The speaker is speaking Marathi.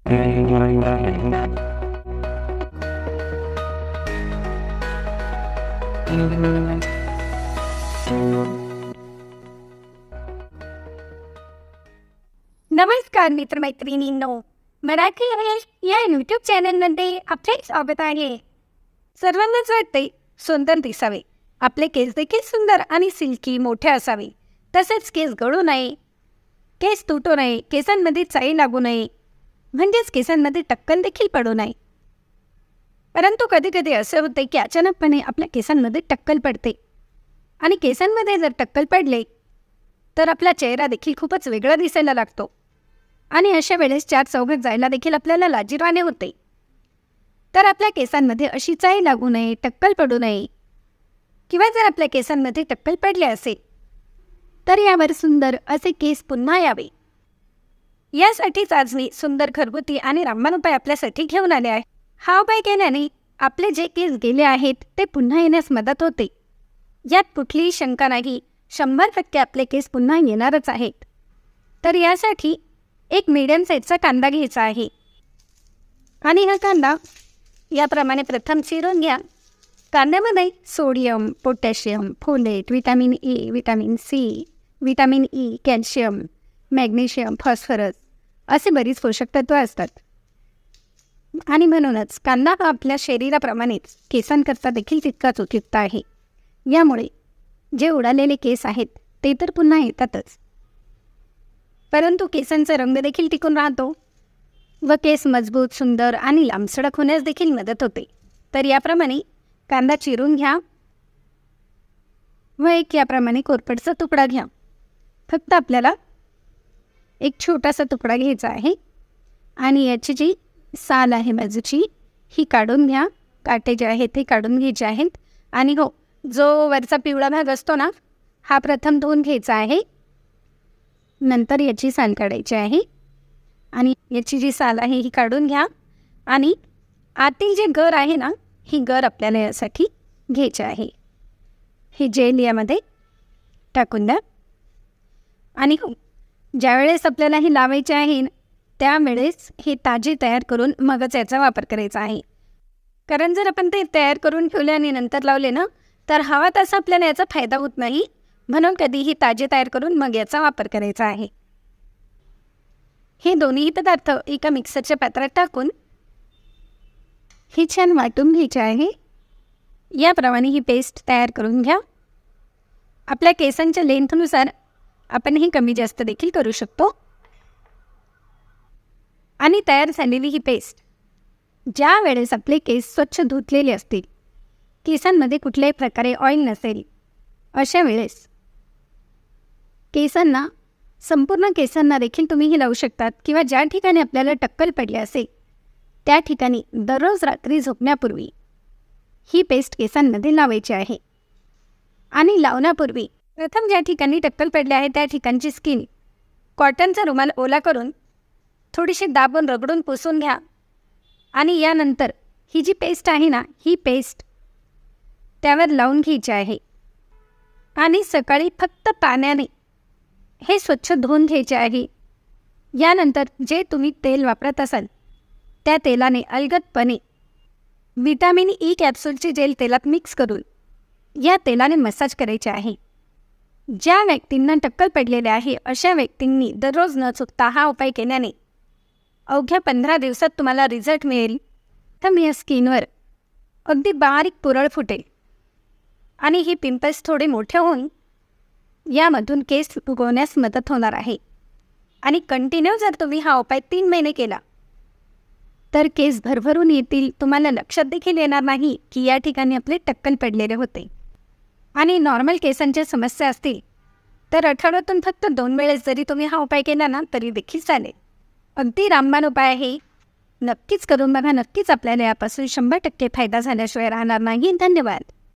नमस्कार मित्रमैत्रिणींनो, मराठी या यूट्यूब चॅनलमध्ये आपले स्वागत आहे. सर्वांनाच वाटते सुंदर दिसावे, आपले केस देखील सुंदर आणि सिल्की मोठे असावे, तसेच केस गळू नये, केस तुटू नये, केसांमध्ये चाई लागू नये, म्हणजेच केसांमध्ये टक्कल देखील पडू नये. परंतु कधी कधी असे होते की अचानकपणे आपल्या केसांमध्ये टक्कल पडते आणि केसांमध्ये जर टक्कल पडले तर आपला चेहरा देखील खूपच वेगळा दिसायला लागतो आणि अशा वेळेस चार चौघात जायला देखील आपल्याला लाजिरवाणे होते. तर आपल्या केसांमध्ये अशी चाई लागू नये, टक्कल पडू नये, किंवा जर आपल्या केसांमध्ये टक्कल पडले असेल तर यावर सुंदर असे केस पुन्हा यावे, यासाठीच आज मी सुंदर घरगुती आणि रामबाण उपाय आपल्यासाठी घेऊन आले आहे. हा उपाय केल्याने आपले जे केस गेले आहेत ते पुन्हा येण्यास मदत होते. यात कुठलीही शंका नाही, 100% आपले केस पुन्हा येणारच आहेत. तर यासाठी एक मीडियम साईजचा कांदा घ्यायचा आहे आणि हा कांदा याप्रमाणे प्रथम चिरून घ्या. कांद्यामध्ये sodium, potassium, folate, vitamin A, vitamin C, vitamin E, calcium, magnesium, phosphorus असे बरीच पोषक तत्त्व असतात आणि म्हणूनच कांदा हा आपल्या शरीराप्रमाणेच केसांकरता देखील तितकाच उपयुक्त आहे. यामुळे जे उडालेले केस आहेत ते तर पुन्हा येतातच, परंतु केसांचा रंग देखील टिकून राहतो व केस मजबूत, सुंदर आणि लांबसडक होण्यास देखील मदत होते. तर याप्रमाणे कांदा चिरून घ्या व एक याप्रमाणे कोरफडचा तुकडा घ्या. फक्त आपल्याला एक छोटासा तुकडा घ्यायचा आहे आणि याची जी साल आहे बाजूची ही काढून घ्या. काटे जे आहेत ते काढून घ्यायचे आहेत आणि हो, जो वरचा पिवळा भाग असतो ना, हा प्रथम धुवून घ्यायचा आहे. नंतर याची साल काढायची आहे आणि याची जी साल आहे ही काढून घ्या आणि आतील जे गर आहे ना, ही गर आपल्याला यासाठी घ्यायची आहे. ही जेल यामध्ये टाकून द्या आणि हो, ज्यावेळेस आपल्याला ही लावायची आहे त्यावेळेस हे ताजे तयार करून मगच याचा वापर करायचा आहे. कारण जर आपण ते तयार करून ठेवले आणि नंतर लावले ना, तर हवा तसा आपल्याला याचा फायदा होत नाही. म्हणून कधीही ताजे तयार करून मग याचा वापर करायचा आहे. हे दोन्ही पदार्थ एका मिक्सरच्या पात्रात टाकून हे छान वाटून घ्यायचे आहे. याप्रमाणे ही पेस्ट तयार करून घ्या. आपल्या केसांच्या लेंथनुसार आपण हे कमी जास्त देखील करू शकतो. आणि तयार झालेली ही पेस्ट ज्या वेळेस आपले केस स्वच्छ धुतलेले असतील, केसांमध्ये कुठल्याही प्रकारे ऑइल नसेल, अशा वेळेस केसांना, संपूर्ण केसांना देखील तुम्ही ही लावू शकतात. किंवा ज्या ठिकाणी आपल्याला टक्कल पडले असेल त्या ठिकाणी दररोज रात्री झोपण्यापूर्वी ही पेस्ट केसांमध्ये लावायची आहे. आणि लावण्यापूर्वी प्रथम ज्या ठिकाणी टक्कल पडले आहे त्या ठिकाणची स्किन कॉटनचा रुमाल ओला करून थोडीशी दाबून रगडून पुसून घ्या. आणि यानंतर ही जी पेस्ट आहे ना, ही पेस्ट त्यावर लावून घ्यायची आहे आणि सकाळी फक्त पाण्याने हे स्वच्छ धुवून घ्यायचे आहे. यानंतर जे तुम्ही तेल वापरत असाल त्या तेलाने अलगदपणे विटॅमिन ई कॅप्सूलची जेल तेलात मिक्स करून या तेलाने मसाज करायचे आहे. ज्या व्यक्तींना टक्कल पडलेले आहे अशा व्यक्तींनी दररोज न चुकता हा उपाय केल्याने अवघ्या 15 दिवसात तुम्हाला रिझल्ट मिळेल. तर या स्किनवर अगदी बारीक पुरळ फुटेल आणि ही पिंपल्स थोडे मोठे होऊन यामधून केस उगवण्यास मदत होणार आहे. आणि कंटिन्यू जर तुम्ही हा उपाय 3 महिने केला तर केस भरभरून येतील. तुम्हाला लक्षात देखील येणार नाही की या ठिकाणी आपले टक्कल पडलेले होते. आणि नॉर्मल केसांच्या समस्या असतील तर आठवड्यातून फक्त 2 वेळेस जरी तुम्ही हा उपाय केला ना तरी देखील चालेल. अगदी रामबाण उपाय आहे, नक्कीच करून बघा. नक्कीच आपल्याला यापासून 100% फायदा झाल्याशिवाय राहणार नाही. धन्यवाद.